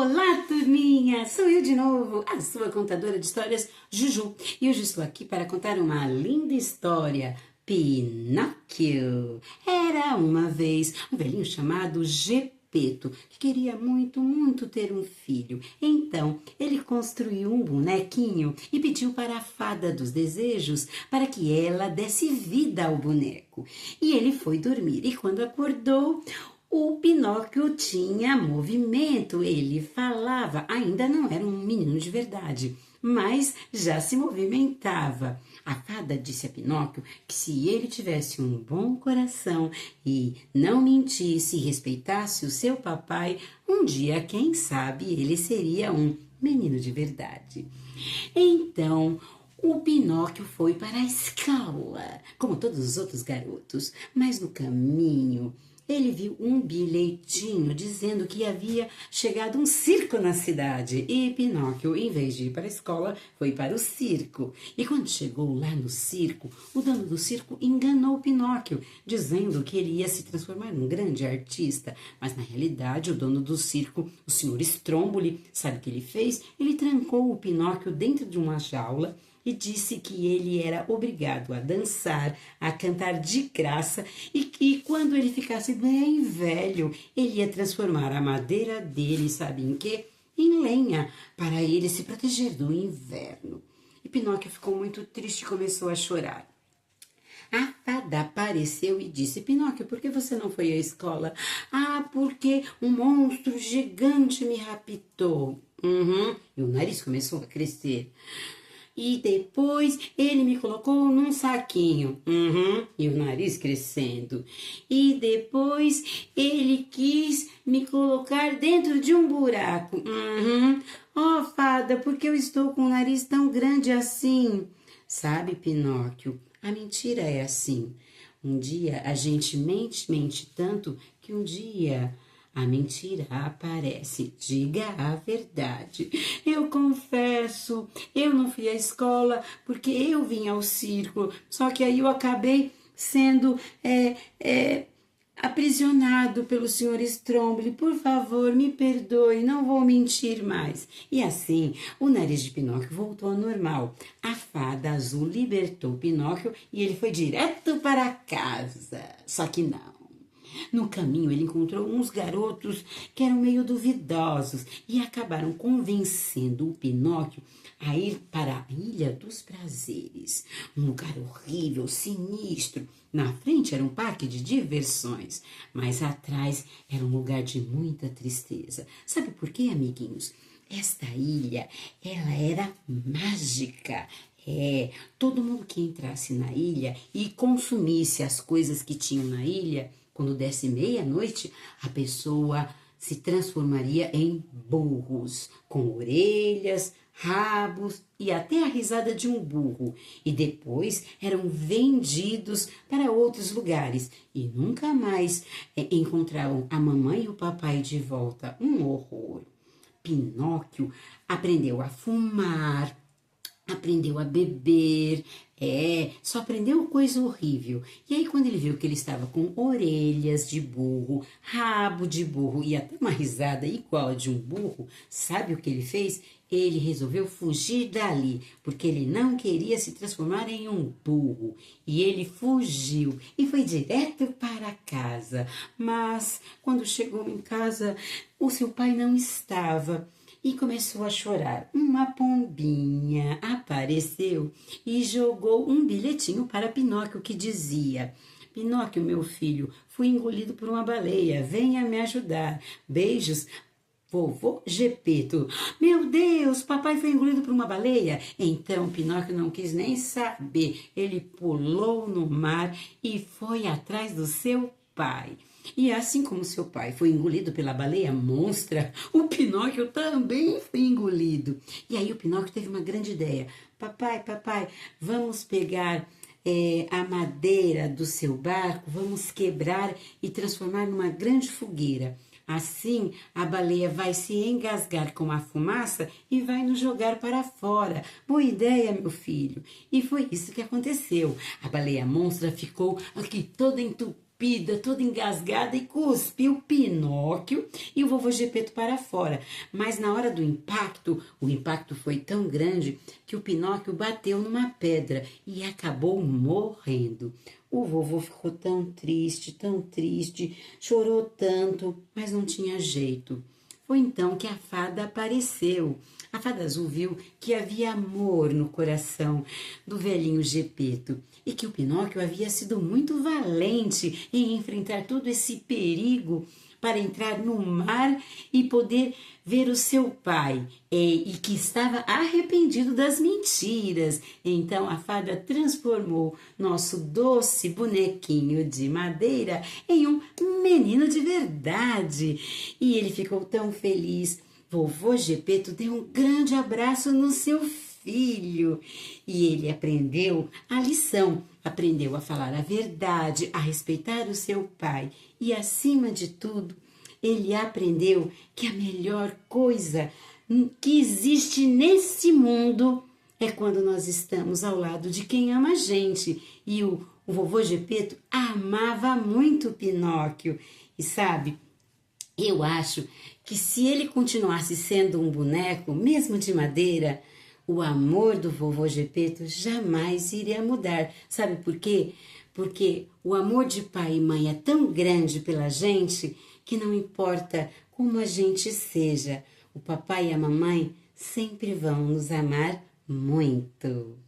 Olá, turminha! Sou eu de novo, a sua contadora de histórias, Juju. E hoje estou aqui para contar uma linda história. Pinóquio. Era uma vez um velhinho chamado Gepeto, que queria muito, muito ter um filho. Então, ele construiu um bonequinho e pediu para a fada dos desejos para que ela desse vida ao boneco. E ele foi dormir, e quando acordou, o Pinóquio tinha movimento, ele falava, ainda não era um menino de verdade, mas já se movimentava. A fada disse a Pinóquio que se ele tivesse um bom coração e não mentisse e respeitasse o seu papai, um dia, quem sabe, ele seria um menino de verdade. Então, o Pinóquio foi para a escola, como todos os outros garotos, mas no caminho ele viu um bilhetinho dizendo que havia chegado um circo na cidade. E Pinóquio, em vez de ir para a escola, foi para o circo. E quando chegou lá no circo, o dono do circo enganou Pinóquio, dizendo que ele ia se transformar num grande artista. Mas na realidade, o dono do circo, o senhor Stromboli, sabe o que ele fez? Ele trancou o Pinóquio dentro de uma jaula e disse que ele era obrigado a dançar, a cantar de graça e que quando ele ficasse bem velho, ele ia transformar a madeira dele, sabe em quê? Em lenha, para ele se proteger do inverno. E Pinóquio ficou muito triste e começou a chorar. A fada apareceu e disse: Pinóquio, por que você não foi à escola? Ah, porque um monstro gigante me raptou. E o nariz começou a crescer. E depois ele me colocou num saquinho. E o nariz crescendo. E depois ele quis me colocar dentro de um buraco. Oh, fada, por que eu estou com o nariz tão grande assim? Sabe, Pinóquio, a mentira é assim. Um dia a gente mente tanto que um dia a mentira aparece. Diga a verdade. Eu confesso, eu não fui à escola porque eu vim ao circo. Só que aí eu acabei sendo aprisionado pelo senhor Stromboli. Por favor, me perdoe, não vou mentir mais. E assim, o nariz de Pinóquio voltou ao normal. A fada azul libertou Pinóquio e ele foi direto para casa. Só que não. No caminho, ele encontrou uns garotos que eram meio duvidosos e acabaram convencendo o Pinóquio a ir para a Ilha dos Prazeres, um lugar horrível, sinistro. Na frente era um parque de diversões, mas atrás era um lugar de muita tristeza. Sabe por quê, amiguinhos? Esta ilha, ela era mágica. Todo mundo que entrasse na ilha e consumisse as coisas que tinham na ilha, quando desse meia-noite, a pessoa se transformaria em burros, com orelhas, rabos e até a risada de um burro. E depois eram vendidos para outros lugares e nunca mais encontravam a mamãe e o papai de volta. Um horror. Pinóquio aprendeu a fumar, aprendeu a beber, só aprendeu coisa horrível. E aí quando ele viu que ele estava com orelhas de burro, rabo de burro e até uma risada igual a de um burro, sabe o que ele fez? Ele resolveu fugir dali, porque ele não queria se transformar em um burro. E ele fugiu e foi direto para casa. Mas quando chegou em casa, o seu pai não estava. E começou a chorar. Uma pombinha apareceu e jogou um bilhetinho para Pinóquio que dizia: Pinóquio, meu filho, fui engolido por uma baleia, venha me ajudar. Beijos, vovô Gepeto. Meu Deus, papai foi engolido por uma baleia? Então Pinóquio não quis nem saber. Ele pulou no mar e foi atrás do seu pai. E assim como seu pai foi engolido pela baleia monstra, o Pinóquio também foi engolido. E aí o Pinóquio teve uma grande ideia. Papai, vamos pegar a madeira do seu barco, vamos quebrar e transformar numa grande fogueira. Assim, a baleia vai se engasgar com a fumaça e vai nos jogar para fora. Boa ideia, meu filho. E foi isso que aconteceu. A baleia monstra ficou aqui toda entupida entupida, toda engasgada e cuspiu Pinóquio e o vovô Gepeto para fora. Mas na hora do impacto, o impacto foi tão grande que o Pinóquio bateu numa pedra e acabou morrendo. O vovô ficou tão triste, chorou tanto, mas não tinha jeito. Foi então que a fada apareceu. A fada azul viu que havia amor no coração do velhinho Gepeto e que o Pinóquio havia sido muito valente em enfrentar todo esse perigo para entrar no mar e poder ver o seu pai e que estava arrependido das mentiras. Então a fada transformou nosso doce bonequinho de madeira em um menino de verdade e ele ficou tão feliz. Vovô Gepeto deu um grande abraço no seu filho e ele aprendeu a lição, aprendeu a falar a verdade, a respeitar o seu pai e, acima de tudo, ele aprendeu que a melhor coisa que existe nesse mundo é quando nós estamos ao lado de quem ama a gente. E o vovô Gepeto amava muito Pinóquio e sabe, eu acho que se ele continuasse sendo um boneco, mesmo de madeira, o amor do vovô Gepeto jamais iria mudar. Sabe por quê? Porque o amor de pai e mãe é tão grande pela gente que não importa como a gente seja, o papai e a mamãe sempre vão nos amar muito.